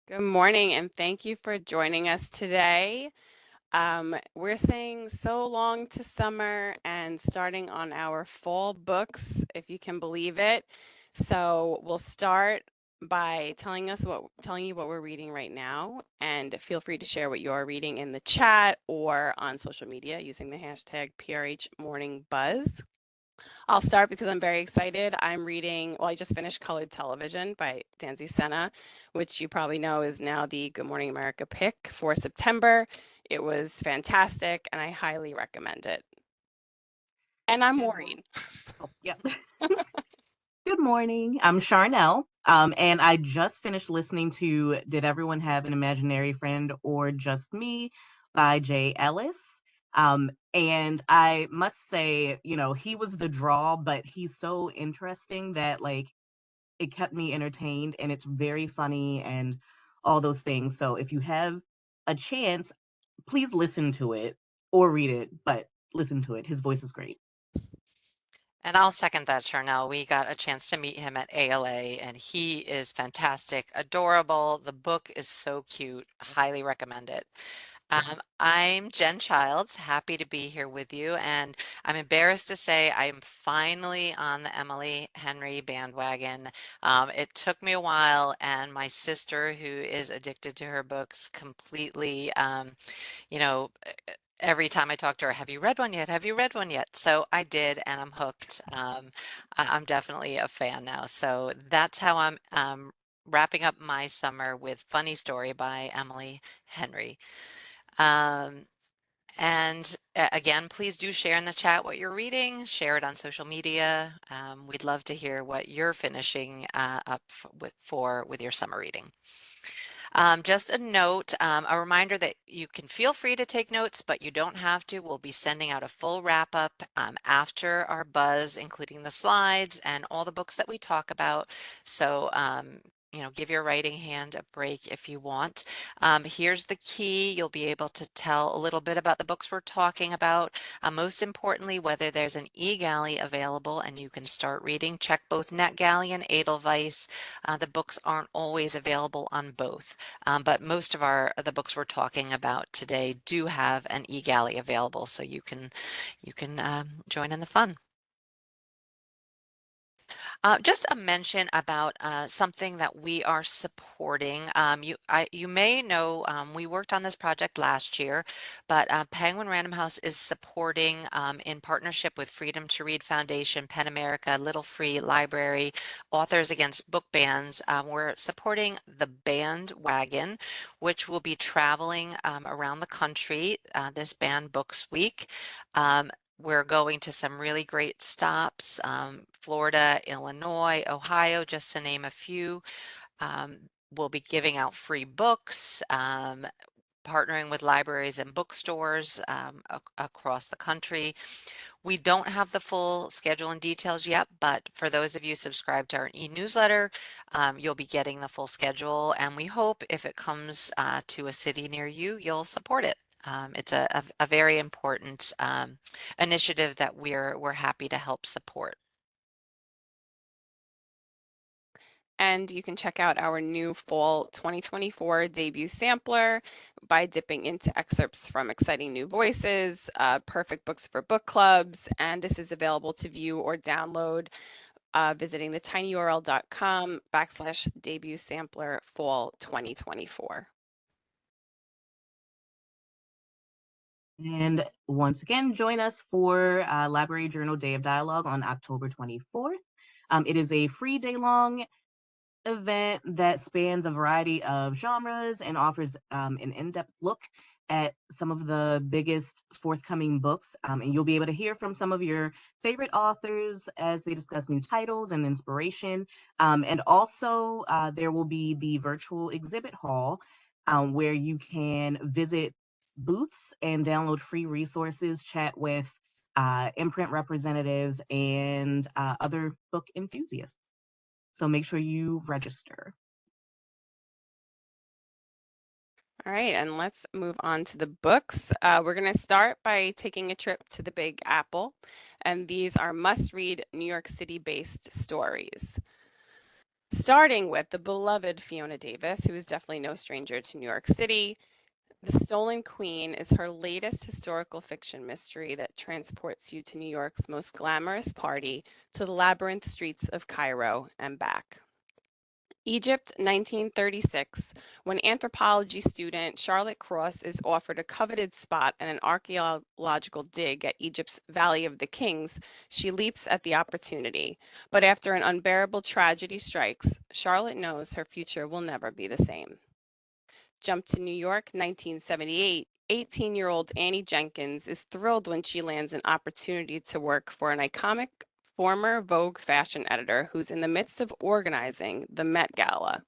Good morning, and thank you for joining us today. We're saying so long to summer and starting on our fall books, if you can believe it. So we'll start by telling you what we're reading right now, and feel free to share what you're reading in the chat or on social media using the hashtag PRH Morning Buzz. I'll start because I'm very excited. I just finished Colored Television by Danzy Senna, which you probably know is now the Good Morning America pick for September. It was fantastic, and I highly recommend it. And I'm Maureen. Oh, yeah. Good morning. I'm Sharnell. And I just finished listening to Did Everyone Have an Imaginary Friend or Just Me by Jay Ellis. And I must say, he was the draw, but he's so interesting that it kept me entertained and it's very funny and all those things. So if you have a chance, please listen to it or read it, but listen to it. His voice is great. And I'll second that, Charnel. We got a chance to meet him at ALA, and he is fantastic, adorable. The book is so cute. Highly recommend it. I'm Jen Childs, happy to be here with you, and I'm embarrassed to say I'm finally on the Emily Henry bandwagon. It took me a while, and my sister, who is addicted to her books, completely, you know, every time I talk to her, have you read one yet? Have you read one yet? So I did, and I'm hooked. I'm definitely a fan now. So that's how I'm wrapping up my summer with Funny Story by Emily Henry. Um, and again, please do share in the chat what you're reading, share it on social media. We'd love to hear what you're finishing up with your summer reading. Just a note, a reminder that you can feel free to take notes, but you don't have to. We'll be sending out a full wrap up after our buzz, including the slides and all the books that we talk about. So, give your writing hand a break if you want. Here's the key. You'll be able to tell a little bit about the books we're talking about. Most importantly, whether there's an e-galley available and you can start reading. Check both NetGalley and Edelweiss. The books aren't always available on both. But most of the books we're talking about today do have an e-galley available, so you can join in the fun. Just a mention about something that we are supporting. You may know we worked on this project last year, but Penguin Random House is supporting in partnership with Freedom to Read Foundation, PEN America, Little Free Library, Authors Against Book Bans. We're supporting the Bandwagon, which will be traveling around the country this Banned Books Week. We're going to some really great stops, Florida, Illinois, Ohio, just to name a few. We'll be giving out free books, partnering with libraries and bookstores across the country. We don't have the full schedule and details yet, but for those of you subscribed to our e-newsletter, you'll be getting the full schedule, and we hope if it comes to a city near you, you'll support it. It's a very important initiative that we're happy to help support. And you can check out our new fall 2024 debut sampler by dipping into excerpts from exciting new voices, perfect books for book clubs, and this is available to view or download visiting the tinyurl.com/debut sampler fall 2024. And once again, join us for Library Journal Day of Dialogue on October 24th. It is a free day-long event that spans a variety of genres and offers an in-depth look at some of the biggest forthcoming books. And you'll be able to hear from some of your favorite authors as they discuss new titles and inspiration. And also, there will be the virtual exhibit hall where you can visit booths and download free resources, chat with imprint representatives, and other book enthusiasts. So make sure you register. All right, and let's move on to the books. We're going to start by taking a trip to the Big Apple, and these are must-read New York City-based stories. Starting with the beloved Fiona Davis, who is definitely no stranger to New York City. The Stolen Queen is her latest historical fiction mystery that transports you to New York's most glamorous party, to the labyrinth streets of Cairo and back. Egypt, 1936, when anthropology student Charlotte Cross is offered a coveted spot in an archaeological dig at Egypt's Valley of the Kings, she leaps at the opportunity. But after an unbearable tragedy strikes, Charlotte knows her future will never be the same. Jump to New York, 1978. 18-year-old Annie Jenkins is thrilled when she lands an opportunity to work for an iconic former Vogue fashion editor who's in the midst of organizing the Met Gala.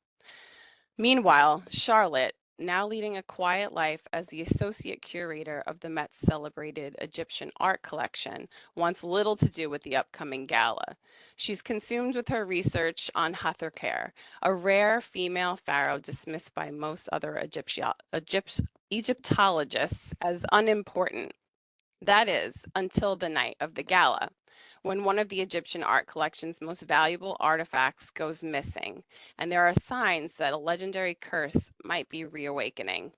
Meanwhile, Charlotte, now leading a quiet life as the associate curator of the Met's celebrated Egyptian art collection, wants little to do with the upcoming gala. She's consumed with her research on Hathor, a rare female pharaoh dismissed by most other Egyptologists as unimportant. That is, until the night of the gala, when one of the Egyptian art collection's most valuable artifacts goes missing, and there are signs that a legendary curse might be reawakening.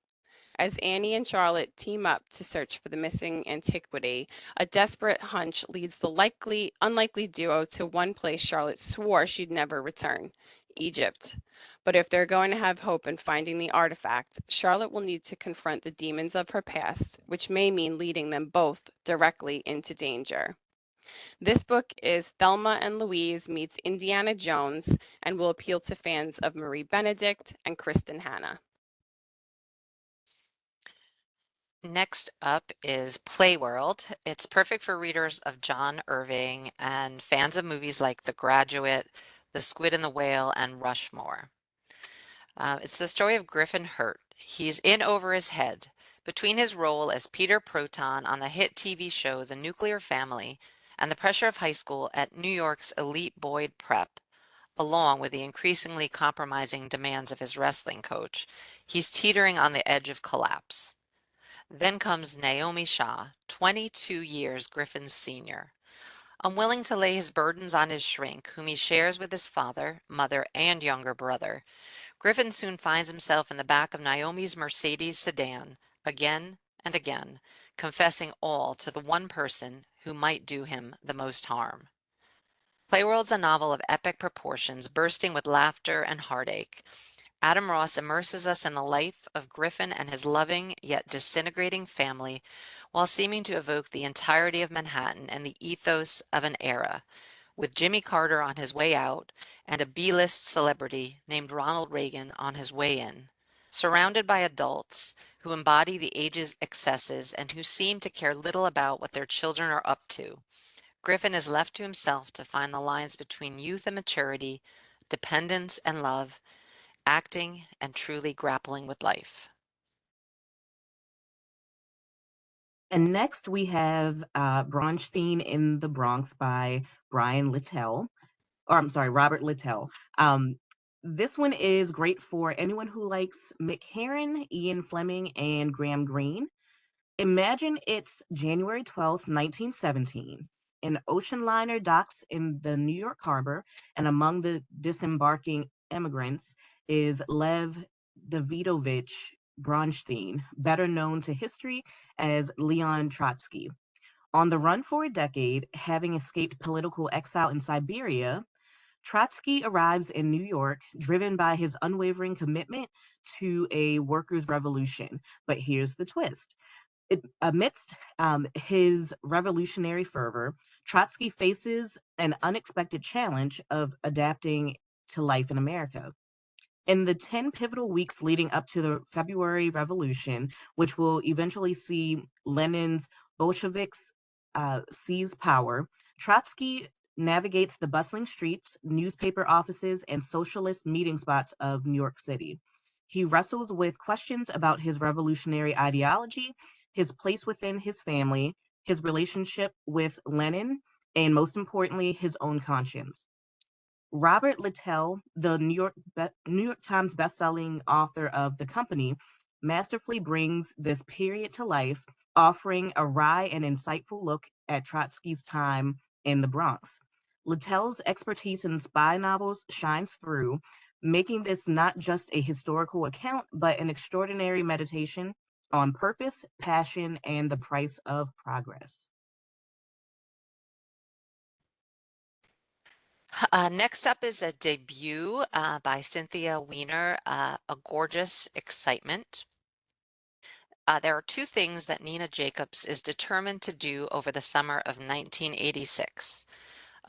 As Annie and Charlotte team up to search for the missing antiquity, a desperate hunch leads the unlikely duo to one place Charlotte swore she'd never return, Egypt. But if they're going to have hope in finding the artifact, Charlotte will need to confront the demons of her past, which may mean leading them both directly into danger. This book is Thelma and Louise meets Indiana Jones and will appeal to fans of Marie Benedict and Kristen Hanna. Next up is Playworld. It's perfect for readers of John Irving and fans of movies like The Graduate, The Squid and the Whale, and Rushmore. It's the story of Griffin Hurt. He's in over his head. Between his role as Peter Proton on the hit TV show The Nuclear Family and the pressure of high school at New York's elite Boyd Prep, along with the increasingly compromising demands of his wrestling coach, he's teetering on the edge of collapse. Then comes Naomi Shah, 22 years Griffin's senior. Unwilling to lay his burdens on his shrink, whom he shares with his father, mother, and younger brother, Griffin soon finds himself in the back of Naomi's Mercedes sedan, again and again, confessing all to the one person who might do him the most harm. Playworld's a novel of epic proportions, bursting with laughter and heartache. Adam Ross immerses us in the life of Griffin and his loving yet disintegrating family while seeming to evoke the entirety of Manhattan and the ethos of an era, with Jimmy Carter on his way out and a B-list celebrity named Ronald Reagan on his way in. Surrounded by adults who embody the age's excesses and who seem to care little about what their children are up to, Griffin is left to himself to find the lines between youth and maturity, dependence and love, acting and truly grappling with life. And next we have Bronstein in the Bronx by Robert Littell. This one is great for anyone who likes Mick Herron, Ian Fleming, and Graham Greene. Imagine it's January 12th, 1917. An ocean liner docks in the New York harbor, and among the disembarking immigrants is Lev Davidovich Bronstein, better known to history as Leon Trotsky. On the run for a decade, having escaped political exile in Siberia, Trotsky arrives in New York, driven by his unwavering commitment to a workers' revolution. But here's the twist. Amidst his revolutionary fervor, Trotsky faces an unexpected challenge of adapting to life in America. In the 10 pivotal weeks leading up to the February Revolution, which will eventually see Lenin's Bolsheviks seize power, Trotsky navigates the bustling streets, newspaper offices, and socialist meeting spots of New York City. He wrestles with questions about his revolutionary ideology, his place within his family, his relationship with Lenin, and most importantly, his own conscience. Robert Littell, the New York Times bestselling author of The Company, masterfully brings this period to life, offering a wry and insightful look at Trotsky's time in the Bronx. Littell's expertise in spy novels shines through, making this not just a historical account, but an extraordinary meditation on purpose, passion, and the price of progress. Next up is a debut by Cynthia Weiner, A Gorgeous Excitement. There are two things that Nina Jacobs is determined to do over the summer of 1986: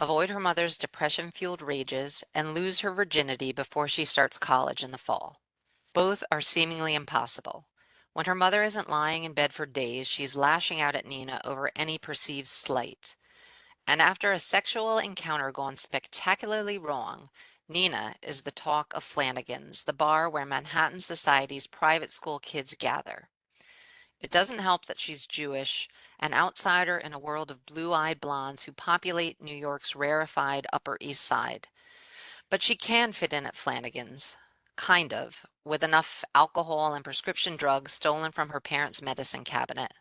avoid her mother's depression-fueled rages and lose her virginity before she starts college in the fall. Both are seemingly impossible. When her mother isn't lying in bed for days, she's lashing out at Nina over any perceived slight. And after a sexual encounter gone spectacularly wrong, Nina is the talk of Flanagan's, the bar where Manhattan society's private school kids gather. It doesn't help that she's Jewish, an outsider in a world of blue-eyed blondes who populate New York's rarefied Upper East Side. But she can fit in at Flanagan's, kind of, with enough alcohol and prescription drugs stolen from her parents' medicine cabinet.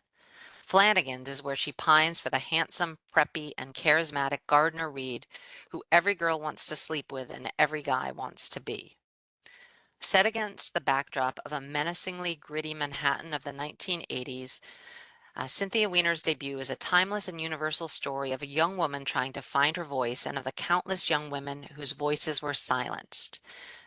Flanagan's is where she pines for the handsome, preppy, and charismatic Gardner Reed who every girl wants to sleep with and every guy wants to be. Set against the backdrop of a menacingly gritty Manhattan of the 1980s, Cynthia Weiner's debut is a timeless and universal story of a young woman trying to find her voice and of the countless young women whose voices were silenced.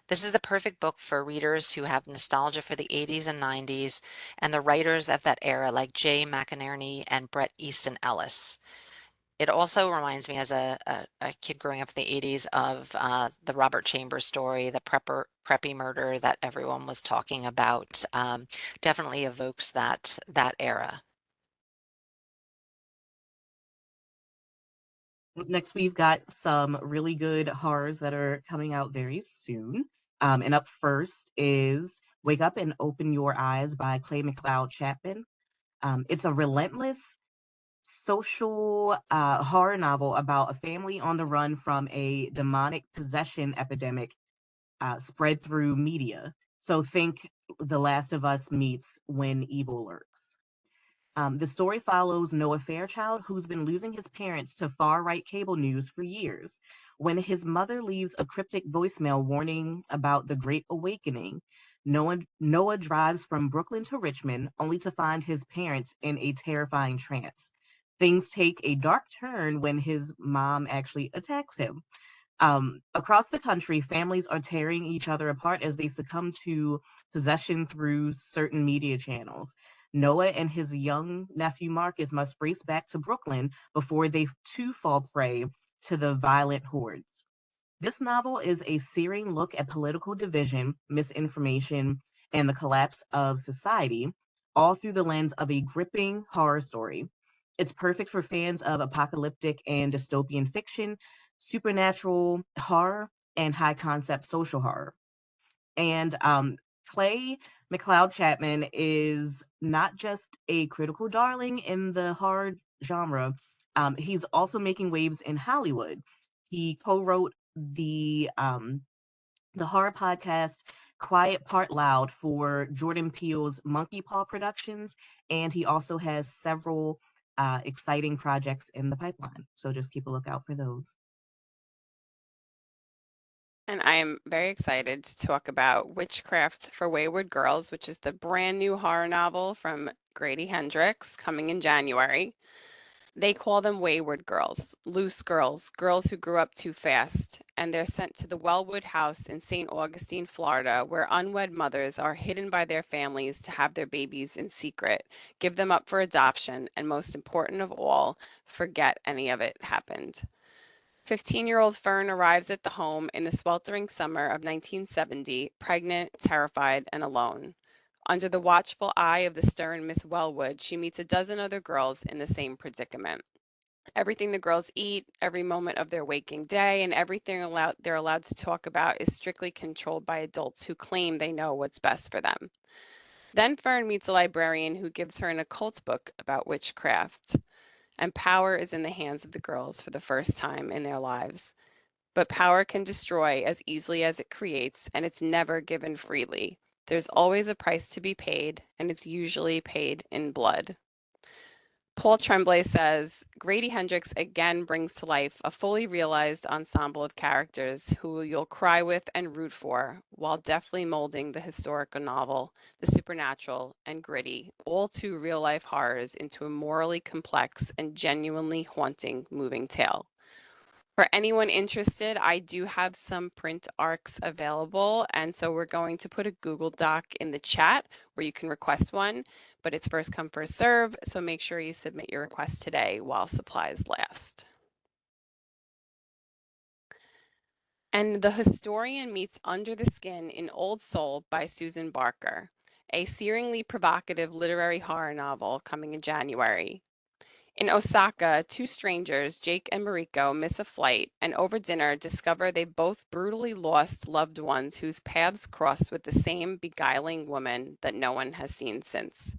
This is the perfect book for readers who have nostalgia for the 80s and 90s and the writers of that era like Jay McInerney and Bret Easton Ellis. It also reminds me as a kid growing up in the 80s of the Robert Chambers story, the preppy murder that everyone was talking about. Definitely evokes that era. Next, we've got some really good horrors that are coming out very soon. And up first is Wake Up and Open Your Eyes by Clay McLeod Chapman. It's a relentless social horror novel about a family on the run from a demonic possession epidemic spread through media. So think The Last of Us meets When Evil Lurks. The story follows Noah Fairchild, who's been losing his parents to far right cable news for years. When his mother leaves a cryptic voicemail warning about the Great Awakening, Noah drives from Brooklyn to Richmond, only to find his parents in a terrifying trance. Things take a dark turn when his mom actually attacks him. Across the country, families are tearing each other apart as they succumb to possession through certain media channels. Noah and his young nephew Marcus must race back to Brooklyn before they too fall prey to the violent hordes. This novel is a searing look at political division, misinformation, and the collapse of society, all through the lens of a gripping horror story. It's perfect for fans of apocalyptic and dystopian fiction, supernatural horror, and high concept social horror. And Clay McLeod Chapman is not just a critical darling in the horror genre, he's also making waves in Hollywood. He co-wrote the horror podcast Quiet Part Loud for Jordan Peele's Monkey Paw Productions, and he also has several exciting projects in the pipeline. So just keep a lookout for those. And I am very excited to talk about Witchcraft for Wayward Girls, which is the brand new horror novel from Grady Hendrix coming in January. They call them wayward girls, loose girls, girls who grew up too fast, and they're sent to the Wellwood House in St. Augustine, Florida, where unwed mothers are hidden by their families to have their babies in secret, give them up for adoption, and most important of all, forget any of it happened. 15-year-old Fern arrives at the home in the sweltering summer of 1970, pregnant, terrified, and alone. Under the watchful eye of the stern Miss Wellwood, she meets a dozen other girls in the same predicament. Everything the girls eat, every moment of their waking day, and everything they're allowed to talk about is strictly controlled by adults who claim they know what's best for them. Then Fern meets a librarian who gives her an occult book about witchcraft, and power is in the hands of the girls for the first time in their lives. But power can destroy as easily as it creates, and it's never given freely. There's always a price to be paid, and it's usually paid in blood. Paul Tremblay says, Grady Hendrix again brings to life a fully realized ensemble of characters who you'll cry with and root for, while deftly molding the historical novel, the supernatural, and gritty, all two real-life horrors into a morally complex and genuinely haunting moving tale. For anyone interested, I do have some print arcs available, and so we're going to put a Google Doc in the chat where you can request one, but it's first come, first serve, so make sure you submit your request today while supplies last. And The Historian Meets Under the Skin in Old Soul by Susan Barker, a searingly provocative literary horror novel coming in January. In Osaka, two strangers, Jake and Mariko, miss a flight and over dinner discover they both brutally lost loved ones whose paths cross with the same beguiling woman that no one has seen since.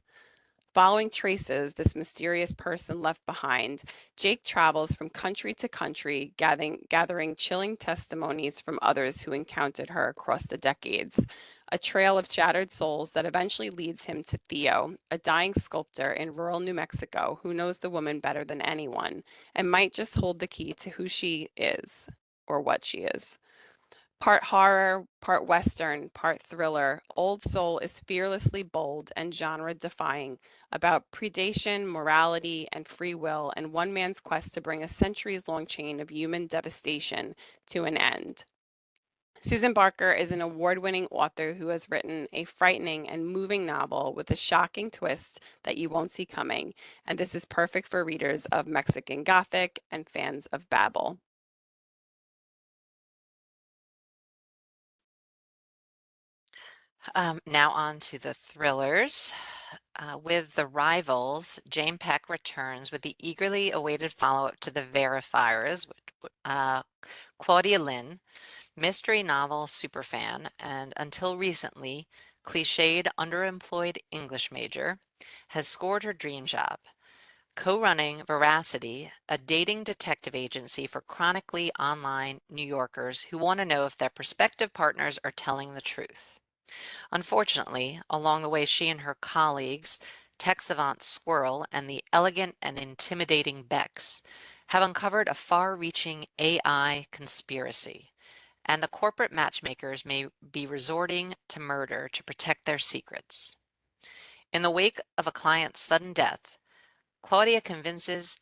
Following traces this mysterious person left behind, Jake travels from country to country, gathering chilling testimonies from others who encountered her across the decades, a trail of shattered souls that eventually leads him to Theo, a dying sculptor in rural New Mexico who knows the woman better than anyone and might just hold the key to who she is or what she is. Part horror, part western, part thriller, Old Soul is fearlessly bold and genre-defying about predation, morality, and free will, and one man's quest to bring a centuries-long chain of human devastation to an end. Susan Barker is an award-winning author who has written a frightening and moving novel with a shocking twist that you won't see coming, and this is perfect for readers of Mexican Gothic and fans of Babel. Now on to the thrillers. With The Rivals, Jane Peck returns with the eagerly awaited follow-up to The Verifiers, Claudia Lynn, mystery novel superfan, and until recently, cliched underemployed English major, has scored her dream job. Co-running Veracity, a dating detective agency for chronically online New Yorkers who want to know if their prospective partners are telling the truth. Unfortunately, along the way, she and her colleagues, tech savant Squirrel and the elegant and intimidating Bex, have uncovered a far-reaching AI conspiracy, and the corporate matchmakers may be resorting to murder to protect their secrets. In the wake of a client's sudden death, Claudia convinces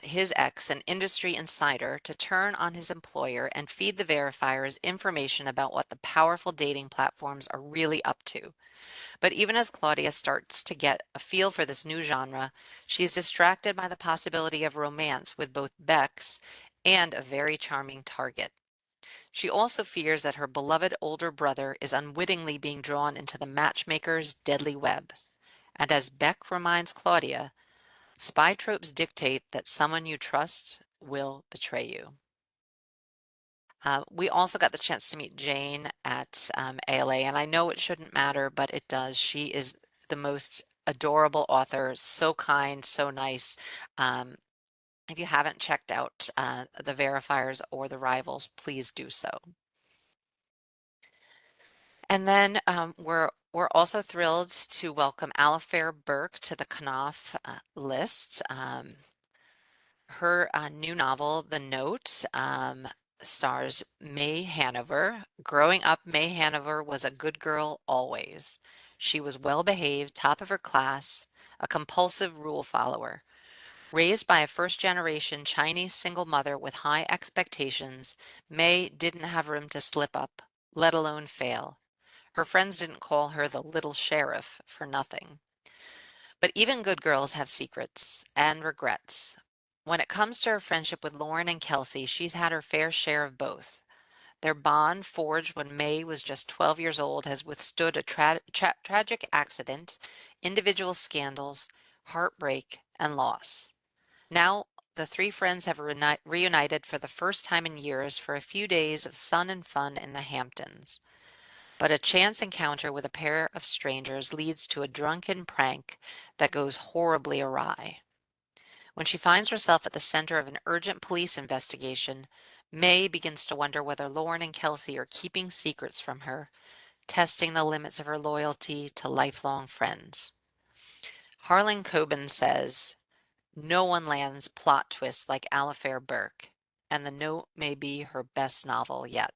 his ex, an industry insider, to turn on his employer and feed the verifiers information about what the powerful dating platforms are really up to. But even as Claudia starts to get a feel for this new genre, she's distracted by the possibility of romance with both Bex and a very charming target. She also fears that her beloved older brother is unwittingly being drawn into the matchmaker's deadly web. And as Beck reminds Claudia, spy tropes dictate that someone you trust will betray you. We also got the chance to meet Jane at ALA, and I know it shouldn't matter, but it does. She is the most adorable author, so kind, so nice. If you haven't checked out The Verifiers or The Rivals, please do so. And then we're also thrilled to welcome Alifair Burke to the Knopf list. Her new novel, The Note, stars May Hanover. Growing up, May Hanover was a good girl always. She was well behaved, top of her class, a compulsive rule follower. Raised by a first-generation Chinese single mother with high expectations, May didn't have room to slip up, let alone fail. Her friends didn't call her the little sheriff for nothing. But even good girls have secrets and regrets. When it comes to her friendship with Lauren and Kelsey, she's had her fair share of both. Their bond, forged when May was just 12 years old, has withstood a tragic accident, individual scandals, heartbreak, and loss. Now, the three friends have reunited for the first time in years for a few days of sun and fun in the Hamptons. But a chance encounter with a pair of strangers leads to a drunken prank that goes horribly awry. When she finds herself at the center of an urgent police investigation, May begins to wonder whether Lauren and Kelsey are keeping secrets from her, testing the limits of her loyalty to lifelong friends. Harlan Coben says, No one lands plot twists like Alifair Burke, and the note may be her best novel yet.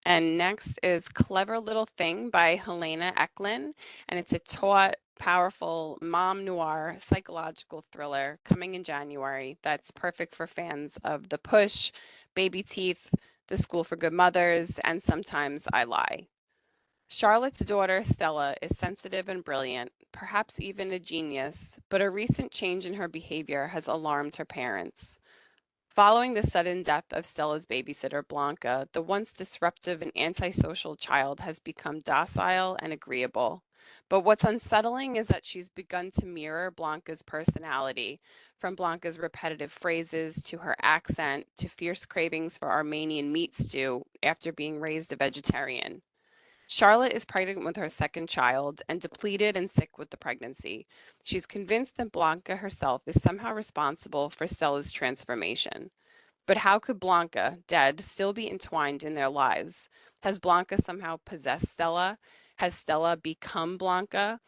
And next is Clever Little Thing by Helena Eklund, and it's a taut, powerful mom noir psychological thriller coming in January that's perfect for fans of The Push, Baby Teeth, The School for Good Mothers, and Sometimes I Lie. Charlotte's daughter, Stella, is sensitive and brilliant, perhaps even a genius, but a recent change in her behavior has alarmed her parents. Following the sudden death of Stella's babysitter, Blanca, the once disruptive and antisocial child has become docile and agreeable. But what's unsettling is that she's begun to mirror Blanca's personality, from Blanca's repetitive phrases to her accent to fierce cravings for Armenian meat stew after being raised a vegetarian. Charlotte is pregnant with her second child and depleted and sick with the pregnancy. She's convinced that Blanca herself is somehow responsible for Stella's transformation. But how could Blanca, dead, still be entwined in their lives? Has Blanca somehow possessed Stella? Has Stella become Blanca?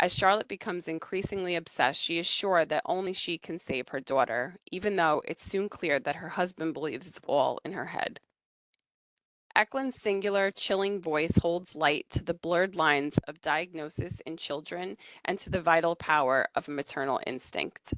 As Charlotte becomes increasingly obsessed, she is sure that only she can save her daughter, even though it's soon clear that her husband believes it's all in her head. Eklund's singular, chilling voice holds light to the blurred lines of diagnosis in children and to the vital power of maternal instinct.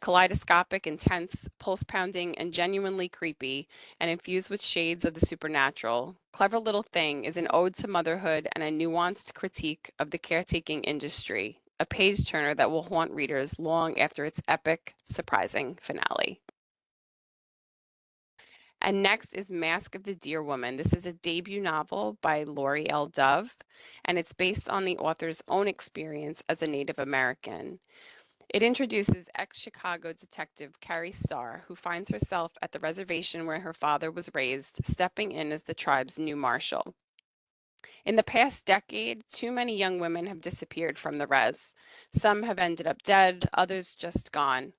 Kaleidoscopic, intense, pulse-pounding, and genuinely creepy, and infused with shades of the supernatural, Clever Little Thing is an ode to motherhood and a nuanced critique of the caretaking industry, a page-turner that will haunt readers long after its epic, surprising finale. And next is Mask of the Deer Woman. This is a debut novel by Laurie L. Dove, and it's based on the author's own experience as a Native American. It introduces ex-Chicago detective Carrie Starr, who finds herself at the reservation where her father was raised, stepping in as the tribe's new marshal. In the past decade, too many young women have disappeared from the res. Some have ended up dead, others just gone.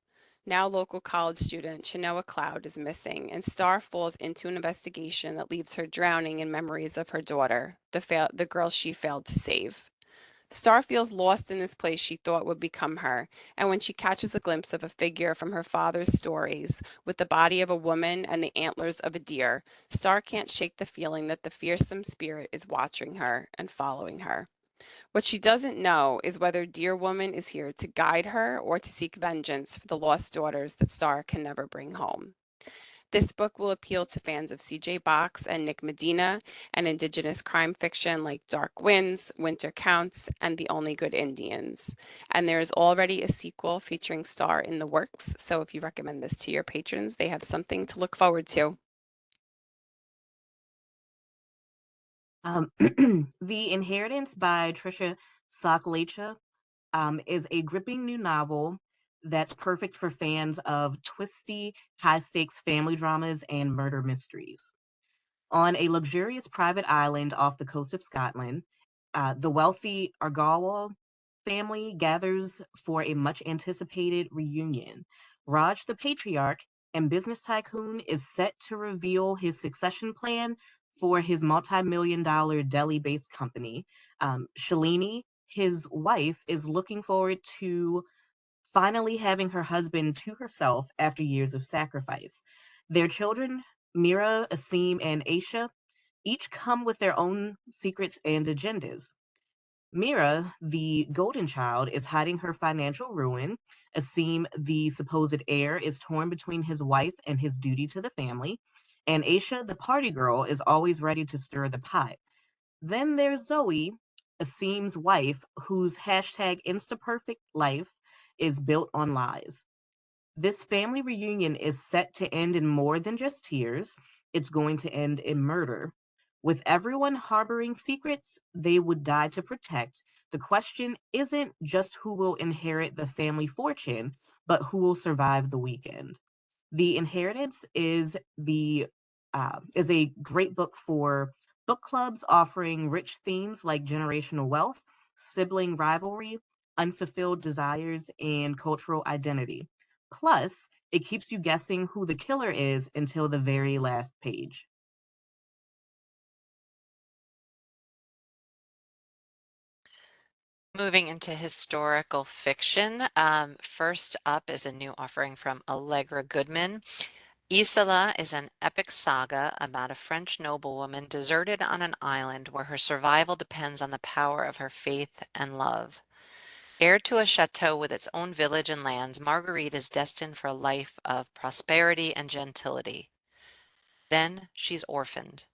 Now local college student Chenoa Cloud is missing, and Starr falls into an investigation that leaves her drowning in memories of her daughter, the girl she failed to save. Star feels lost in this place she thought would become her, and when she catches a glimpse of a figure from her father's stories, with the body of a woman and the antlers of a deer, Star can't shake the feeling that the fearsome spirit is watching her and following her. What she doesn't know is whether Deer Woman is here to guide her or to seek vengeance for the lost daughters that Star can never bring home. This book will appeal to fans of C.J. Box and Nick Medina and Indigenous crime fiction like Dark Winds, Winter Counts, and The Only Good Indians. And there is already a sequel featuring Star in the works, so if you recommend this to your patrons, they have something to look forward to. The Inheritance by Trisha Saklecha is a gripping new novel that's perfect for fans of twisty, high stakes family dramas and murder mysteries. On a luxurious private island off the coast of Scotland, the wealthy Argyle family gathers for a much anticipated reunion. Raj, the patriarch and business tycoon, is set to reveal his succession plan for his multi-million dollar Delhi based company. Shalini, his wife, is looking forward to finally having her husband to herself after years of sacrifice. Their children, Mira, Asim, and Aisha, each come with their own secrets and agendas. Mira, the golden child, is hiding her financial ruin. Asim, the supposed heir, is torn between his wife and his duty to the family. And Aisha, the party girl, is always ready to stir the pot. Then there's Zoe, Asim's wife, whose hashtag InstaPerfect life is built on lies. This family reunion is set to end in more than just tears. It's going to end in murder. With everyone harboring secrets they would die to protect, the question isn't just who will inherit the family fortune, but who will survive the weekend. The Inheritance is a great book for book clubs offering rich themes like generational wealth, sibling rivalry, unfulfilled desires, and cultural identity. Plus, it keeps you guessing who the killer is until the very last page. Moving into historical fiction, first up is a new offering from Allegra Goodman. Isela is an epic saga about a French noblewoman deserted on an island where her survival depends on the power of her faith and love. Heir to a chateau with its own village and lands, Marguerite is destined for a life of prosperity and gentility. Then she's orphaned,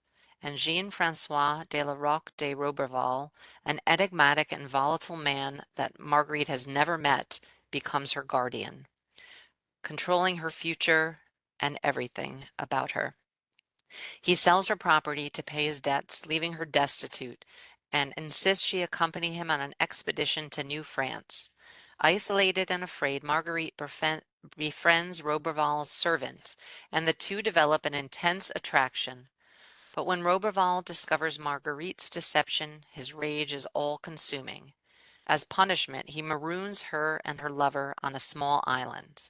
and Jean-François de la Roque de Roberval, an enigmatic and volatile man that Marguerite has never met, becomes her guardian, controlling her future and everything about her. He sells her property to pay his debts, leaving her destitute, and insists she accompany him on an expedition to New France. Isolated and afraid, Marguerite befriends Roberval's servant, and the two develop an intense attraction. But when Roberval discovers Marguerite's deception, his rage is all-consuming. As punishment, he maroons her and her lover on a small island.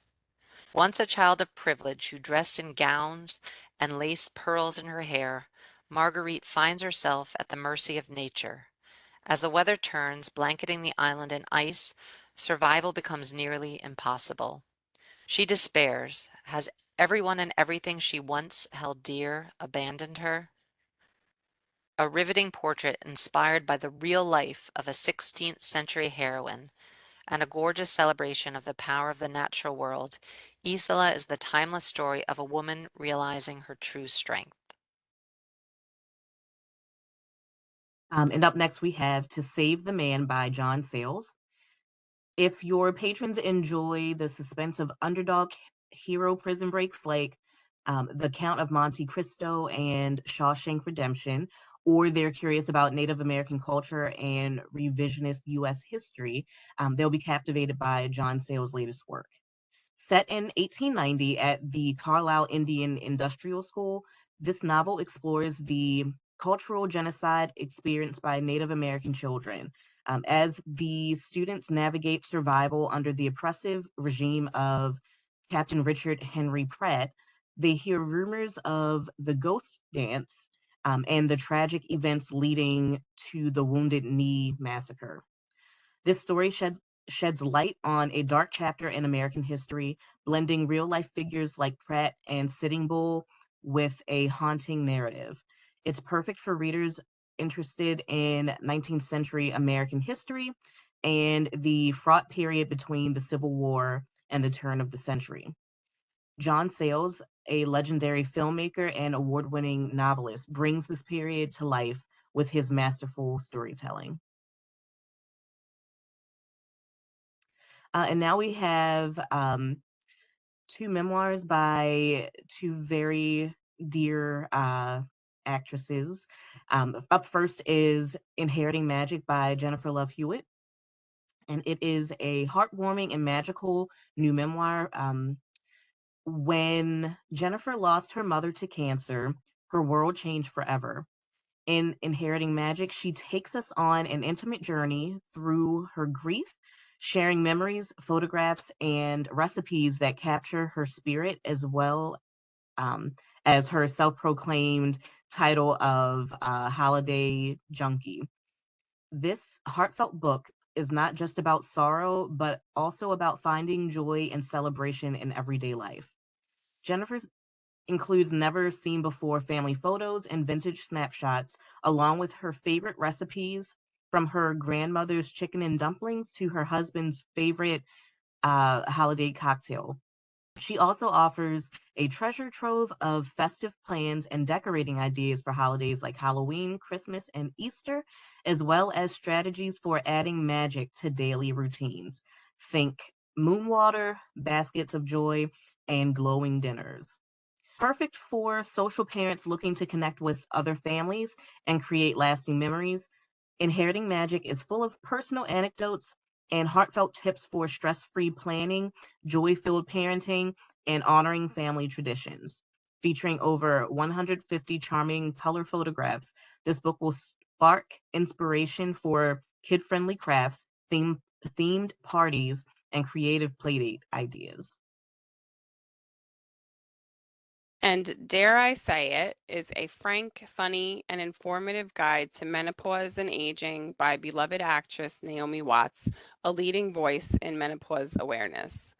Once a child of privilege who dressed in gowns and laced pearls in her hair, Marguerite finds herself at the mercy of nature. As the weather turns, blanketing the island in ice, survival becomes nearly impossible. She despairs. Has everyone and everything she once held dear abandoned her? A riveting portrait inspired by the real life of a 16th century heroine and a gorgeous celebration of the power of the natural world, Isela is the timeless story of a woman realizing her true strength. And up next, we have To Save the Man by John Sayles. If your patrons enjoy the suspense of underdog hero prison breaks like The Count of Monte Cristo and Shawshank Redemption, or they're curious about Native American culture and revisionist U.S. history, they'll be captivated by John Sayles' latest work. Set in 1890 at the Carlisle Indian Industrial School, this novel explores the cultural genocide experienced by Native American children as the students navigate survival under the oppressive regime of Captain Richard Henry Pratt. They hear rumors of the ghost dance and the tragic events leading to the Wounded Knee massacre. This story sheds light on a dark chapter in American history, blending real life figures like Pratt and Sitting Bull with a haunting narrative. It's perfect for readers interested in 19th century American history and the fraught period between the Civil War and the turn of the century. John Sayles, a legendary filmmaker and award winning novelist, brings this period to life with his masterful storytelling. And now we have two memoirs by two very dear actresses. Up first is Inheriting Magic by Jennifer Love Hewitt. And it is a heartwarming and magical new memoir. When Jennifer lost her mother to cancer, her world changed forever. In Inheriting Magic, she takes us on an intimate journey through her grief, sharing memories, photographs, and recipes that capture her spirit, as well as her self proclaimed title of Holiday Junkie. This heartfelt book is not just about sorrow, but also about finding joy and celebration in everyday life. Jennifer includes never seen before family photos and vintage snapshots, along with her favorite recipes from her grandmother's chicken and dumplings to her husband's favorite holiday cocktail. She also offers a treasure trove of festive plans and decorating ideas for holidays like Halloween, Christmas, and Easter, as well as strategies for adding magic to daily routines. Think moon water, baskets of joy, and glowing dinners. Perfect for social parents looking to connect with other families and create lasting memories. Inheriting Magic is full of personal anecdotes and heartfelt tips for stress free planning, joy filled parenting, and honoring family traditions. Featuring over 150 charming color photographs, this book will spark inspiration for kid friendly crafts, themed parties, and creative playdate ideas. And Dare I Say It is a frank, funny, and informative guide to menopause and aging by beloved actress Naomi Watts, a leading voice in menopause awareness.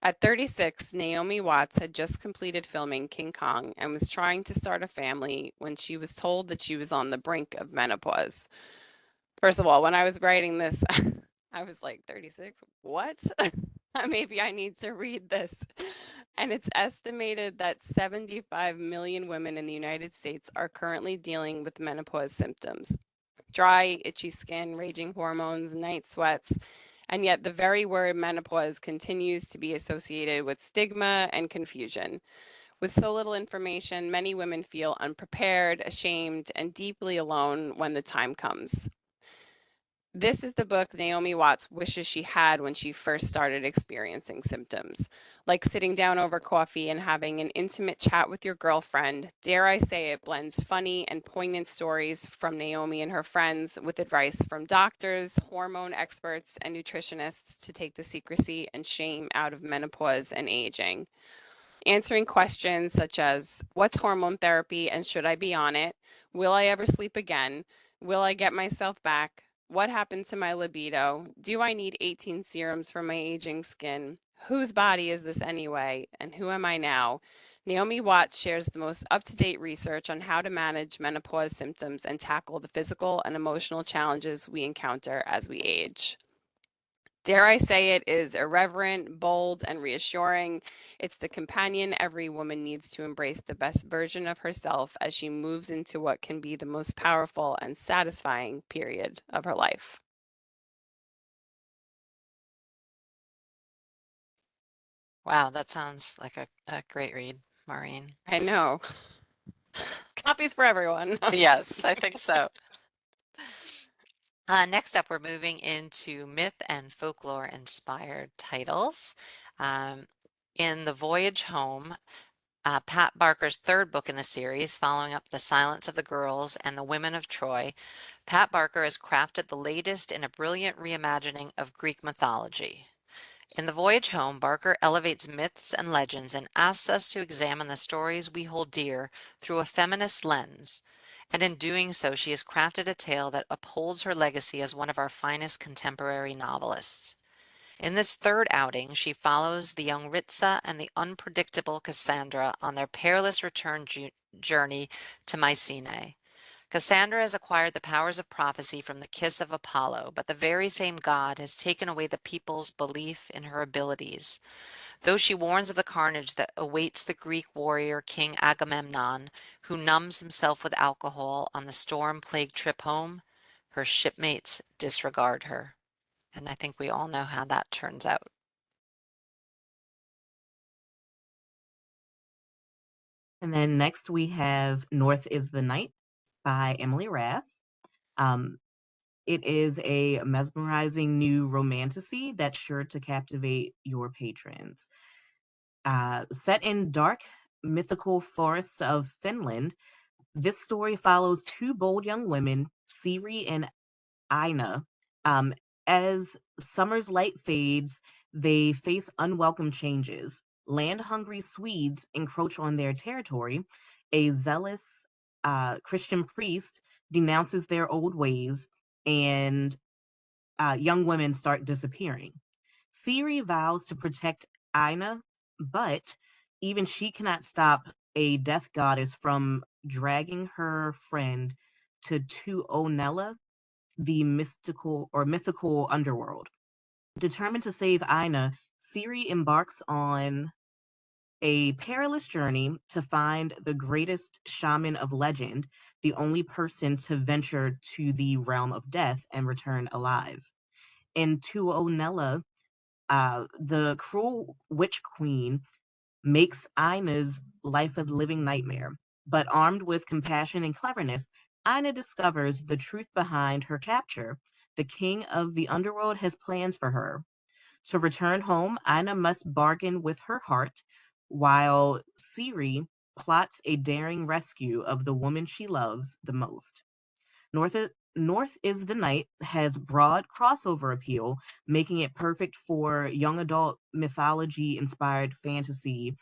At 36, Naomi Watts had just completed filming King Kong and was trying to start a family when she was told that she was on the brink of menopause. First of all, when I was writing this, I was like, 36? What? Maybe I need to read this. And it's estimated that 75 million women in the United States are currently dealing with menopause symptoms: dry, itchy skin, raging hormones, night sweats. And yet, the very word menopause continues to be associated with stigma and confusion. With so little information, many women feel unprepared, ashamed, and deeply alone when the time comes. This is the book Naomi Watts wishes she had when she first started experiencing symptoms. Like sitting down over coffee and having an intimate chat with your girlfriend, Dare I Say It blends funny and poignant stories from Naomi and her friends with advice from doctors, hormone experts, and nutritionists to take the secrecy and shame out of menopause and aging. Answering questions such as, what's hormone therapy and should I be on it? Will I ever sleep again? Will I get myself back? What happened to my libido? Do I need 18 serums for my aging skin? Whose body is this anyway? And who am I now? Naomi Watts shares the most up to date research on how to manage menopause symptoms and tackle the physical and emotional challenges we encounter as we age. Dare I Say It is irreverent, bold, and reassuring. It's the companion every woman needs to embrace the best version of herself as she moves into what can be the most powerful and satisfying period of her life. Wow, that sounds like a great read, Maureen. I know. Copies for everyone. Yes, I think so. Next up, we're moving into myth and folklore-inspired titles. Um, in The Voyage Home, Pat Barker's third book in the series, following up The Silence of the Girls and The Women of Troy, Pat Barker has crafted the latest in a brilliant reimagining of Greek mythology. In The Voyage Home, Barker elevates myths and legends and asks us to examine the stories we hold dear through a feminist lens. And in doing so, she has crafted a tale that upholds her legacy as one of our finest contemporary novelists. In this third outing, she follows the young Ritza and the unpredictable Cassandra on their perilous return journey to Mycenae. Cassandra has acquired the powers of prophecy from the kiss of Apollo, but the very same god has taken away the people's belief in her abilities. Though she warns of the carnage that awaits the Greek warrior King Agamemnon, who numbs himself with alcohol on the storm-plagued trip home, her shipmates disregard her. And I think we all know how that turns out. And then next we have North is the Night by Emily Rath. Um, it is a mesmerizing new romantasy that's sure to captivate your patrons. Set in dark, mythical forests of Finland, this story follows two bold young women, Siri and Ina. Um, as summer's light fades, they face unwelcome changes. Land hungry Swedes encroach on their territory. A zealous Christian priest denounces their old ways, and young women start disappearing. Siri vows to protect Ina, but even she cannot stop a death goddess from dragging her friend to Tuonela, the mystical or mythical underworld. Determined to save Ina, Siri embarks on a perilous journey to find the greatest shaman of legend, the only person to venture to the realm of death and return alive. In Tuonela, the cruel witch queen makes Ina's life a living nightmare. But armed with compassion and cleverness, Ina discovers the truth behind her capture. The king of the underworld has plans for her. To return home, Ina must bargain with her heart, while Siri plots a daring rescue of the woman she loves the most. North is, North is the Night has broad crossover appeal, making it perfect for young adult mythology inspired fantasy.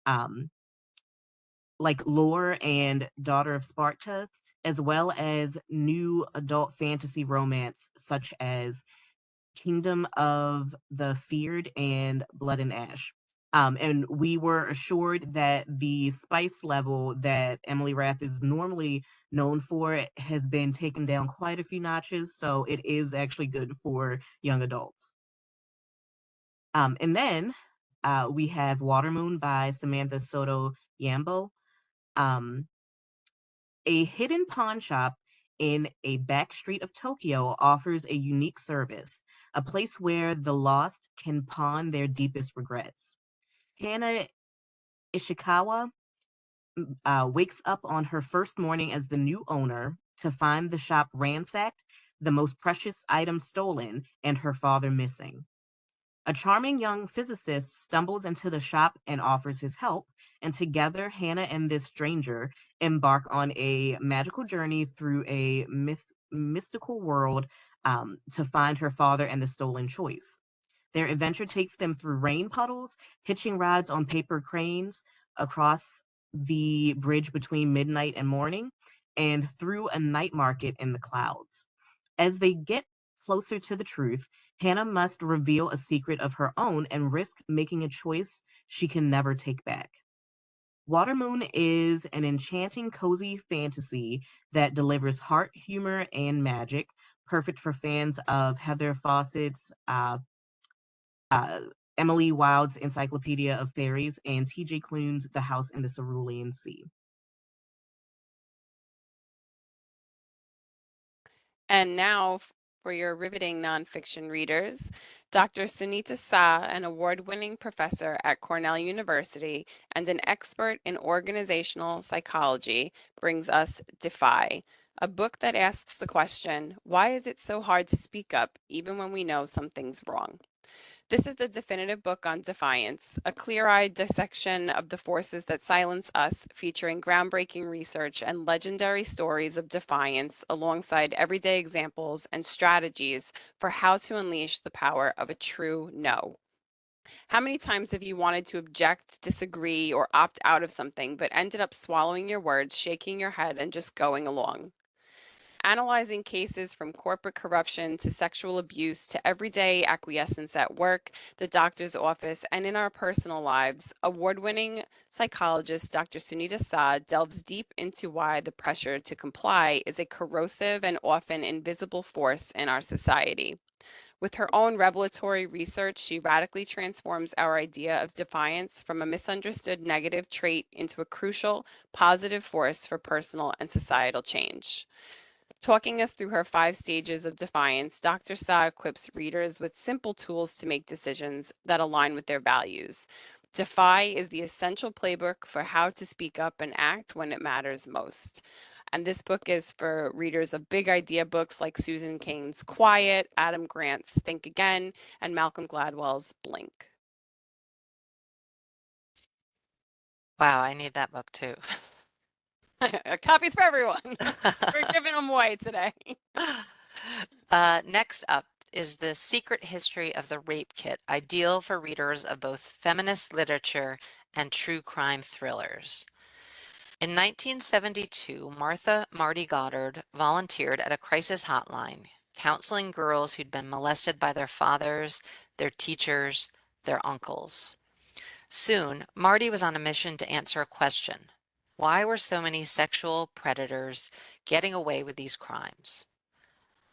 Um, like Lore and Daughter of Sparta, as well as new adult fantasy romance such as Kingdom of the Feared and Blood and Ash. And we were assured that the spice level that Emily Rath is normally known for has been taken down quite a few notches, so it is actually good for young adults. And then we have Watermoon by Samantha Soto Yambo. Um, a hidden pawn shop in a back street of Tokyo offers a unique service, a place where the lost can pawn their deepest regrets. Hannah Ishikawa wakes up on her first morning as the new owner to find the shop ransacked, the most precious items stolen, and her father missing. A charming young physicist stumbles into the shop and offers his help, and together Hannah and this stranger embark on a magical journey through a mystical world to find her father and the stolen choice. Their adventure takes them through rain puddles, hitching rides on paper cranes across the bridge between midnight and morning, and through a night market in the clouds. As they get closer to the truth, Hannah must reveal a secret of her own and risk making a choice she can never take back. Watermoon is an enchanting, cozy fantasy that delivers heart, humor, and magic, perfect for fans of Heather Fawcett's uh, Emily Wilde's Encyclopedia of Fairies, and T.J. Klune's The House in the Cerulean Sea. And now, for your riveting nonfiction readers, Dr. Sunita Sa, an award winning professor at Cornell University and an expert in organizational psychology, brings us Defy, a book that asks the question, why is it so hard to speak up even when we know something's wrong? This is the definitive book on defiance, a clear eyed dissection of the forces that silence us, featuring groundbreaking research and legendary stories of defiance alongside everyday examples and strategies for how to unleash the power of a true no. How many times have you wanted to object, disagree, or opt out of something, but ended up swallowing your words, shaking your head, and just going along? Analyzing cases from corporate corruption to sexual abuse to everyday acquiescence at work, the doctor's office, and in our personal lives, award winning psychologist Dr. Sunita Sa delves deep into why the pressure to comply is a corrosive and often invisible force in our society. With her own revelatory research, she radically transforms our idea of defiance from a misunderstood negative trait into a crucial, positive force for personal and societal change. Talking us through her 5 stages of defiance, Dr. Sa equips readers with simple tools to make decisions that align with their values. Defy is the essential playbook for how to speak up and act when it matters most. And this book is for readers of big idea books like Susan Cain's Quiet, Adam Grant's Think Again, and Malcolm Gladwell's Blink. Wow, I need that book too. Copies for everyone. We're giving them away today. Next up is The Secret History of the Rape Kit, ideal for readers of both feminist literature and true crime thrillers. In 1972, Martha Marty Goddard volunteered at a crisis hotline, counseling girls who'd been molested by their fathers, their teachers, their uncles. Soon, Marty was on a mission to answer a question. Why were so many sexual predators getting away with these crimes?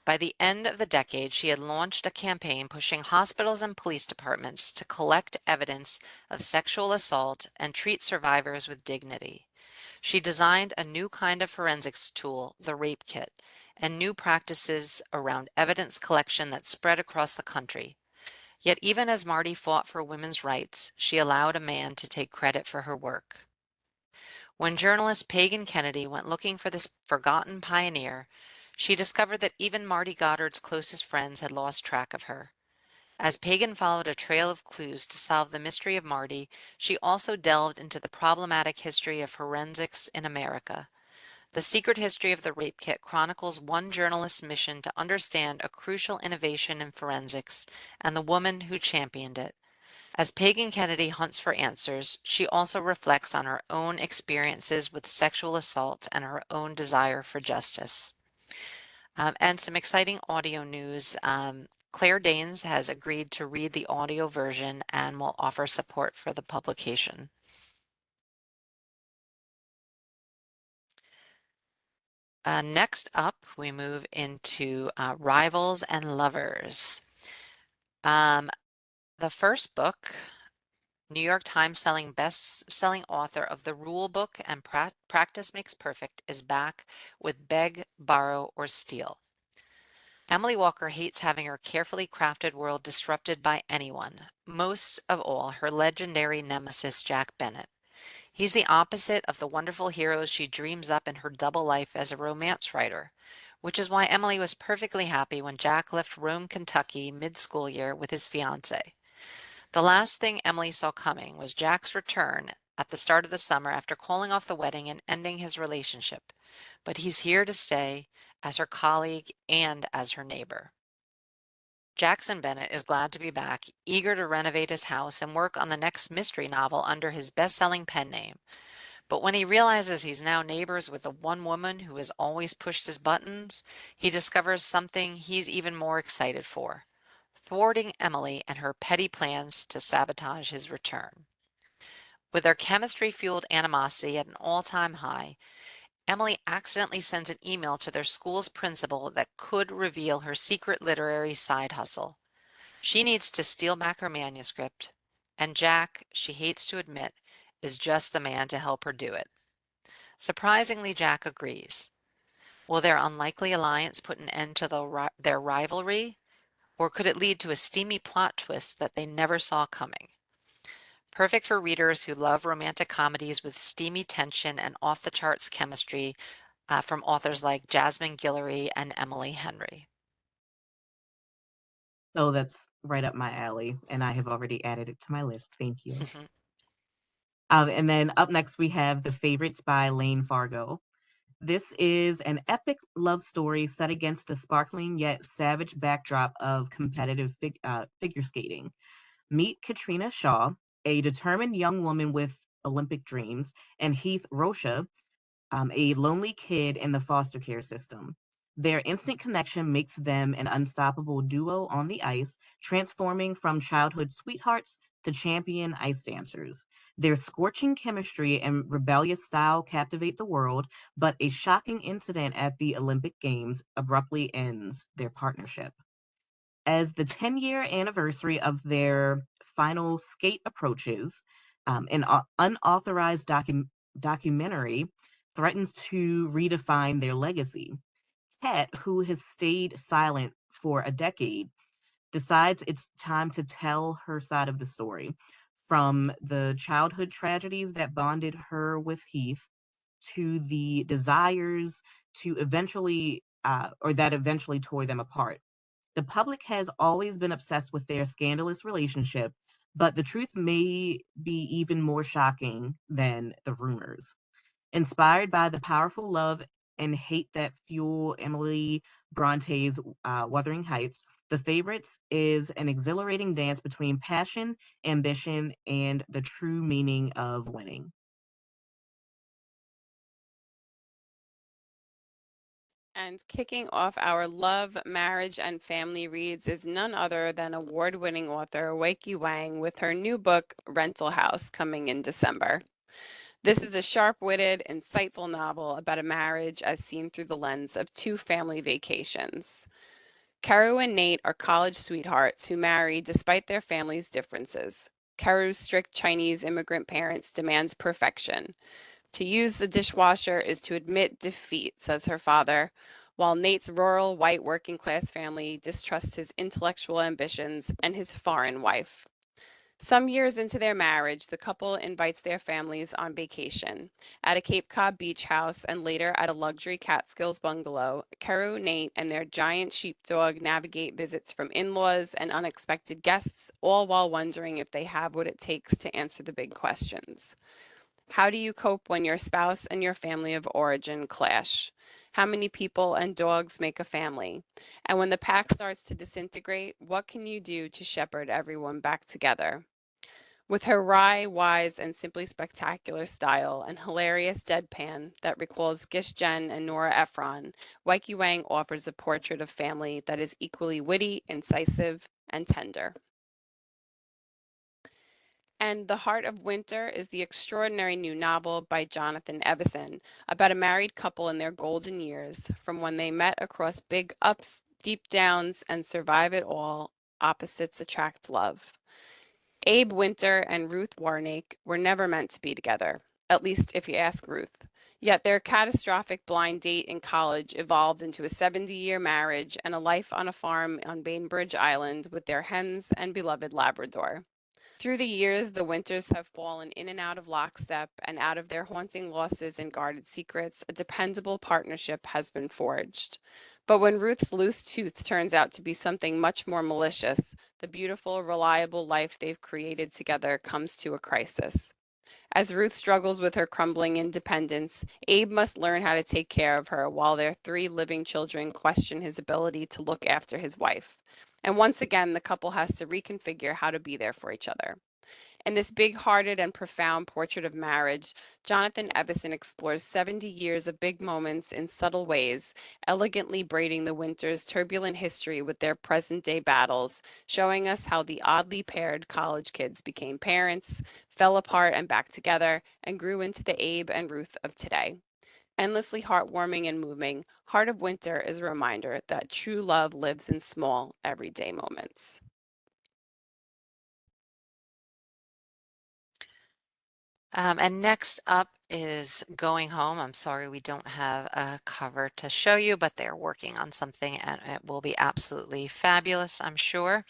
By the end of the decade, she had launched a campaign pushing hospitals and police departments to collect evidence of sexual assault and treat survivors with dignity. She designed a new kind of forensics tool, the Rape Kit, and new practices around evidence collection that spread across the country. Yet even as Marty fought for women's rights, she allowed a man to take credit for her work. When journalist Pagan Kennedy went looking for this forgotten pioneer, she discovered that even Marty Goddard's closest friends had lost track of her. As Pagan followed a trail of clues to solve the mystery of Marty, she also delved into the problematic history of forensics in America. The Secret History of the Rape Kit chronicles one journalist's mission to understand a crucial innovation in forensics and the woman who championed it. As Pagan Kennedy hunts for answers, she also reflects on her own experiences with sexual assault and her own desire for justice. And some exciting audio news. Claire Danes has agreed to read the audio version and will offer support for the publication. Next up, we move into Rivals and Lovers. The first book, New York Times best-selling author of The Rule Book and Practice Makes Perfect, is back with Beg, Borrow, or Steal. Emily Walker hates having her carefully crafted world disrupted by anyone, most of all her legendary nemesis Jack Bennet. He's the opposite of the wonderful heroes she dreams up in her double life as a romance writer, which is why Emily was perfectly happy when Jack left Rome, Kentucky mid-school year with his fiancée. The last thing Emily saw coming was Jack's return at the start of the summer after calling off the wedding and ending his relationship. But he's here to stay as her colleague and as her neighbor. Jackson Bennett is glad to be back, eager to renovate his house and work on the next mystery novel under his best-selling pen name. But when he realizes he's now neighbors with the one woman who has always pushed his buttons, he discovers something he's even more excited for: thwarting Emily and her petty plans to sabotage his return. With their chemistry-fueled animosity at an all-time high, Emily accidentally sends an email to their school's principal that could reveal her secret literary side hustle. She needs to steal back her manuscript, and Jack, she hates to admit, is just the man to help her do it. Surprisingly, Jack agrees. Will their unlikely alliance put an end to their rivalry, or could it lead to a steamy plot twist that they never saw coming? Perfect for readers who love romantic comedies with steamy tension and off-the-charts chemistry from authors like Jasmine Guillory and Emily Henry. Oh, that's right up my alley, and I have already added it to my list. Thank you. And then up next, we have The Favorites by Lane Fargo. This is an epic love story set against the sparkling yet savage backdrop of competitive figure skating. Meet Katrina Shaw, a determined young woman with Olympic dreams, and Heath Rocha, a lonely kid in the foster care system. Their instant connection makes them an unstoppable duo on the ice, transforming from childhood sweethearts to champion ice dancers. Their scorching chemistry and rebellious style captivate the world, but a shocking incident at the Olympic Games abruptly ends their partnership. As the 10-year anniversary of their final skate approaches, an unauthorized documentary threatens to redefine their legacy. Kat, who has stayed silent for a decade, decides it's time to tell her side of the story, from the childhood tragedies that bonded her with Heath to the desires to eventually tore them apart. The public has always been obsessed with their scandalous relationship, but the truth may be even more shocking than the rumors. Inspired by the powerful love and hate that fuel Emily Bronte's Wuthering Heights, The Favorites is an exhilarating dance between passion, ambition, and the true meaning of winning. And kicking off our love, marriage, and family reads is none other than award-winning author Weiki Wang with her new book, Rental House, coming in December. This is a sharp-witted, insightful novel about a marriage as seen through the lens of two family vacations. Karu and Nate are college sweethearts who marry despite their families' differences. Karu's strict Chinese immigrant parents demands perfection. To use the dishwasher is to admit defeat, says her father, while Nate's rural white working class family distrusts his intellectual ambitions and his foreign wife. Some years into their marriage, the couple invites their families on vacation. At a Cape Cod beach house and later at a luxury Catskills bungalow, Karu, Nate, and their giant sheepdog navigate visits from in laws and unexpected guests, all while wondering if they have what it takes to answer the big questions. How do you cope when your spouse and your family of origin clash? How many people and dogs make a family? And when the pack starts to disintegrate, what can you do to shepherd everyone back together? With her wry, wise, and simply spectacular style and hilarious deadpan that recalls Gish Jen and Nora Ephron, Weiki Wang offers a portrait of family that is equally witty, incisive, and tender. And The Heart of Winter is the extraordinary new novel by Jonathan Evison about a married couple in their golden years, from when they met across big ups, deep downs, and survive it all. Opposites attract love. Abe Winter and Ruth Warnake were never meant to be together, at least if you ask Ruth. Yet their catastrophic blind date in college evolved into a 70-year marriage and a life on a farm on Bainbridge Island with their hens and beloved Labrador. Through the years, the Winters have fallen in and out of lockstep, and out of their haunting losses and guarded secrets, a dependable partnership has been forged. But when Ruth's loose tooth turns out to be something much more malicious, the beautiful, reliable life they've created together comes to a crisis. As Ruth struggles with her crumbling independence, Abe must learn how to take care of her while their three living children question his ability to look after his wife. And once again, the couple has to reconfigure how to be there for each other. In this big hearted and profound portrait of marriage, Jonathan Evison explores 70 years of big moments in subtle ways, elegantly braiding the Winters' turbulent history with their present day battles, showing us how the oddly paired college kids became parents, fell apart and back together, and grew into the Abe and Ruth of today. Endlessly heartwarming and moving, Heart of Winter is a reminder that true love lives in small, everyday moments. And next up is Going Home. I'm sorry we don't have a cover to show you, but they're working on something and it will be absolutely fabulous, I'm sure.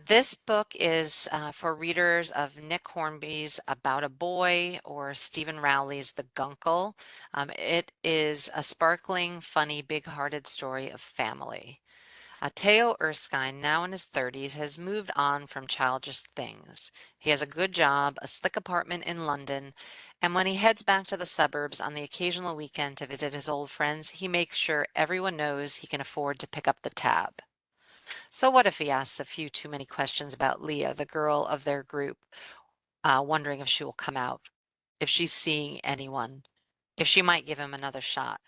This book is for readers of Nick Hornby's About a Boy or Stephen Rowley's The Gunkle. It is a sparkling, funny, big-hearted story of family. Teo Erskine, now in his 30s, has moved on from childish things. He has a good job, a slick apartment in London, and when he heads back to the suburbs on the occasional weekend to visit his old friends, he makes sure everyone knows he can afford to pick up the tab. So what if he asks a few too many questions about Leah, the girl of their group, wondering if she will come out, if she's seeing anyone, if she might give him another shot?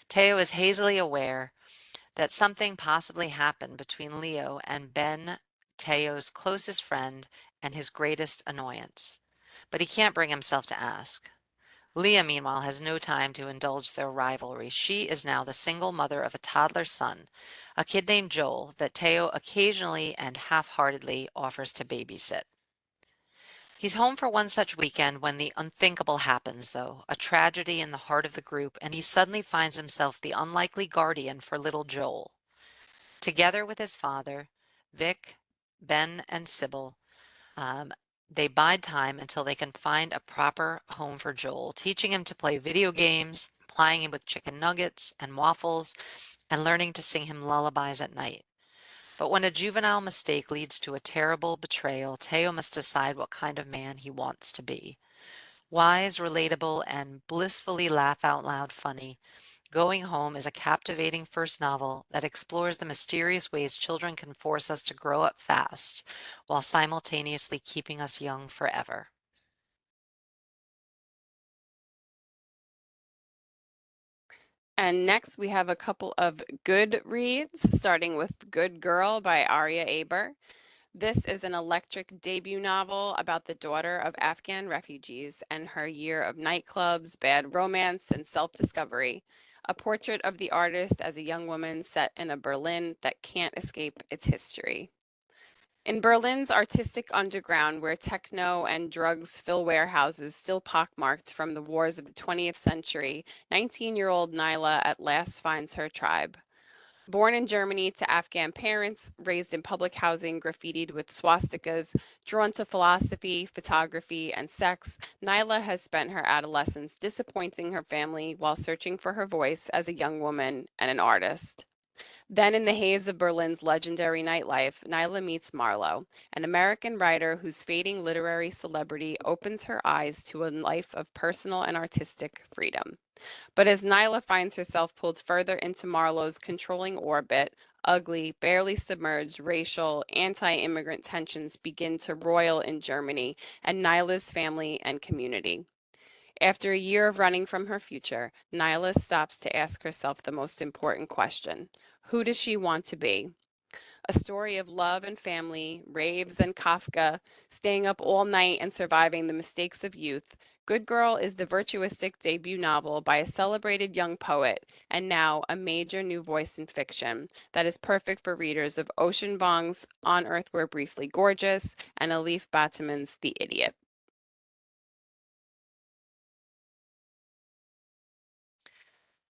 Teo is hazily aware that something possibly happened between Leo and Ben, Teo's closest friend and his greatest annoyance. But he can't bring himself to ask. Leah, meanwhile, has no time to indulge their rivalry. She is now the single mother of a toddler son, a kid named Joel, that Teo occasionally and half-heartedly offers to babysit. He's home for one such weekend when the unthinkable happens, though, a tragedy in the heart of the group, and he suddenly finds himself the unlikely guardian for little Joel. Together with his father, Vic, Ben, and Sybil, um, they bide time until they can find a proper home for Joel, teaching him to play video games, plying him with chicken nuggets and waffles, and learning to sing him lullabies at night. But when a juvenile mistake leads to a terrible betrayal, Teo must decide what kind of man he wants to be. Wise, relatable, and blissfully laugh out loud funny, Going Home is a captivating first novel that explores the mysterious ways children can force us to grow up fast while simultaneously keeping us young forever. And next, we have a couple of good reads, starting with Good Girl by Aria Aber. This is an electric debut novel about the daughter of Afghan refugees and her year of nightclubs, bad romance, and self discovery. A portrait of the artist as a young woman set in a Berlin that can't escape its history. In Berlin's artistic underground, where techno and drugs fill warehouses still pockmarked from the wars of the 20th century, 19-year-old Nyla at last finds her tribe. Born in Germany to Afghan parents, raised in public housing graffitied with swastikas, drawn to philosophy, photography, and sex, Nyla has spent her adolescence disappointing her family while searching for her voice as a young woman and an artist. Then, in the haze of Berlin's legendary nightlife, Nyla meets Marlowe, an American writer whose fading literary celebrity opens her eyes to a life of personal and artistic freedom. But as Nyla finds herself pulled further into Marlowe's controlling orbit, ugly, barely submerged racial, anti immigrant tensions begin to roil in Germany and Nyla's family and community. After a year of running from her future, Nyla stops to ask herself the most important question: who does she want to be? A story of love and family, raves and Kafka, staying up all night and surviving the mistakes of youth. Good Girl is the virtuistic debut novel by a celebrated young poet and now a major new voice in fiction that is perfect for readers of Ocean Vuong's On Earth We're Briefly Gorgeous and Elif Batuman's The Idiot.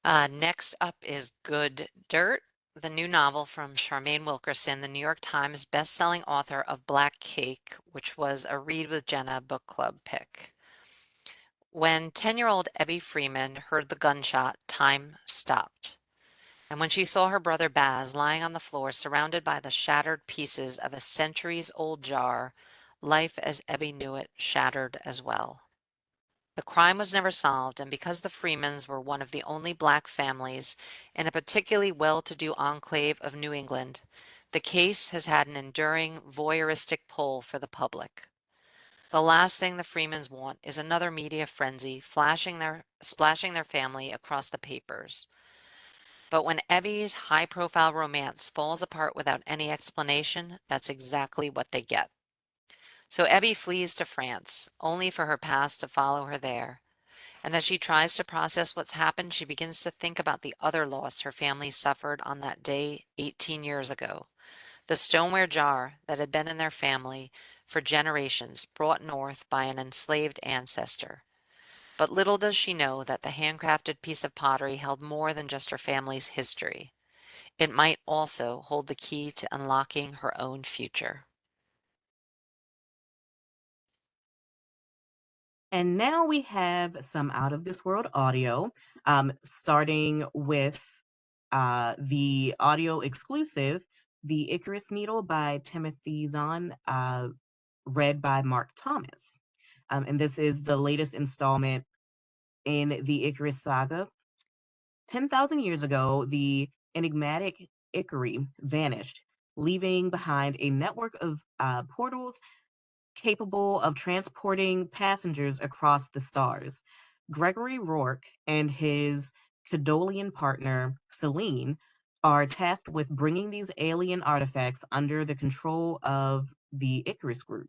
Next up is Good Dirt, the new novel from Charmaine Wilkerson, the New York Times bestselling author of Black Cake, which was a Read with Jenna book club pick. When 10-year-old Ebby Freeman heard the gunshot, time stopped. And when she saw her brother Baz lying on the floor surrounded by the shattered pieces of a centuries-old jar, life as Ebby knew it shattered as well. The crime was never solved, and because the Freemans were one of the only black families in a particularly well-to-do enclave of New England, the case has had an enduring voyeuristic pull for the public. The last thing the Freemans want is another media frenzy splashing their family across the papers. But when Ebby's high-profile romance falls apart without any explanation, that's exactly what they get. So Ebby flees to France, only for her past to follow her there. And as she tries to process what's happened, she begins to think about the other loss her family suffered on that day 18 years ago. The stoneware jar that had been in their family for generations, brought north by an enslaved ancestor. But little does she know that the handcrafted piece of pottery held more than just her family's history. It might also hold the key to unlocking her own future. And now we have some out of this world audio, starting with the audio exclusive, The Icarus Needle by Timothy Zahn, read by Mark Thomas. And this is the latest installment in the Icarus saga. 10,000 years ago, the enigmatic Icari vanished, leaving behind a network of portals capable of transporting passengers across the stars. Gregory Rourke and his Cadolian partner, Celine, are tasked with bringing these alien artifacts under the control of the Icarus group.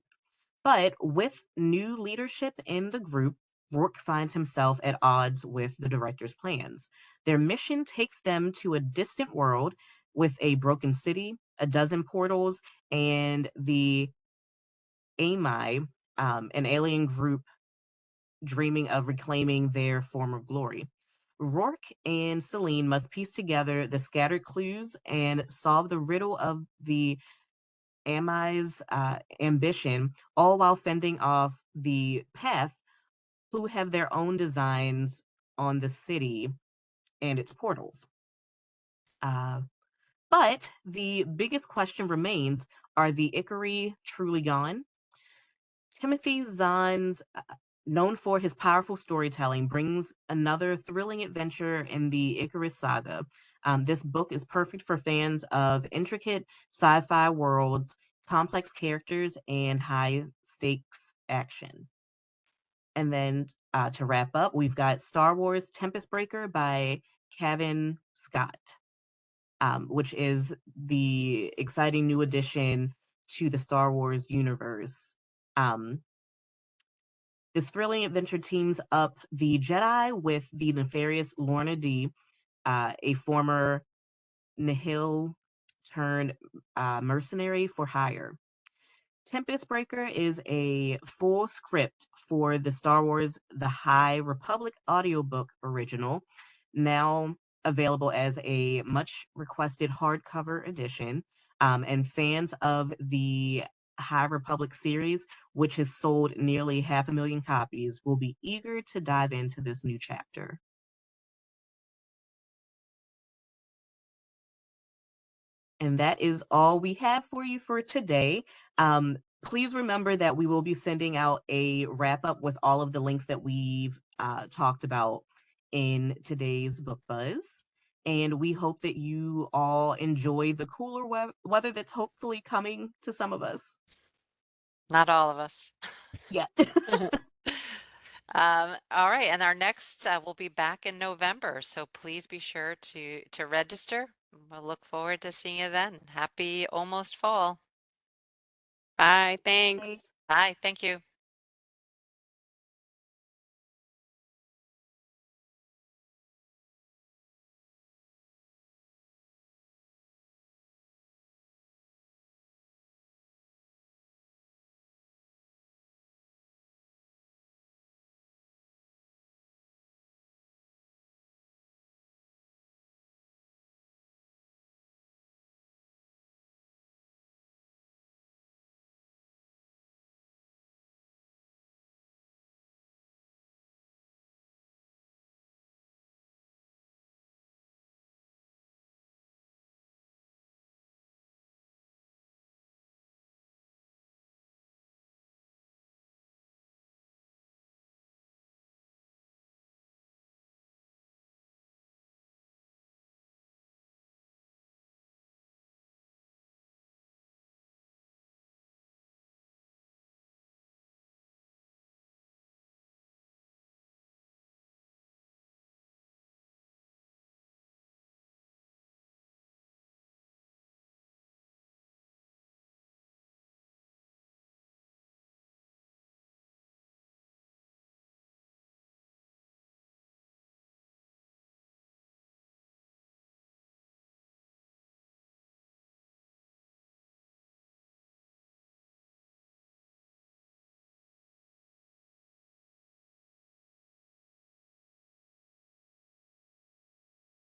But with new leadership in the group, Rourke finds himself at odds with the director's plans. Their mission takes them to a distant world with a broken city, a dozen portals, and the Ami, an alien group dreaming of reclaiming their former glory. Rourke and Celine must piece together the scattered clues and solve the riddle of the Ami's ambition, all while fending off the Path, who have their own designs on the city and its portals. Uh, but the biggest question remains, are the Icari truly gone? Timothy Zahn's, known for his powerful storytelling, brings another thrilling adventure in the Icarus saga. This book is perfect for fans of intricate sci fi worlds, complex characters, and high stakes action. And then to wrap up, we've got Star Wars Tempest Breaker by Kevin Scott, which is the exciting new addition to the Star Wars universe. Um, this thrilling adventure teams up the Jedi with the nefarious Lorna D, a former Nihil turned mercenary for hire. Tempest Breaker is a full script for the Star Wars The High Republic audiobook original, now available as a much requested hardcover edition. And fans of the High Republic series, which has sold nearly 500,000 copies, will be eager to dive into this new chapter. And that is all we have for you for today. Please remember that we will be sending out a wrap up with all of the links that we've talked about in today's book buzz. And we hope that you all enjoy the cooler weather that's hopefully coming to some of us. Not all of us. Yeah. All right, and our next will be back in November, so please be sure to register. We'll look forward to seeing you then. Happy almost fall. Bye. Bye. Thanks. Bye. Thank you.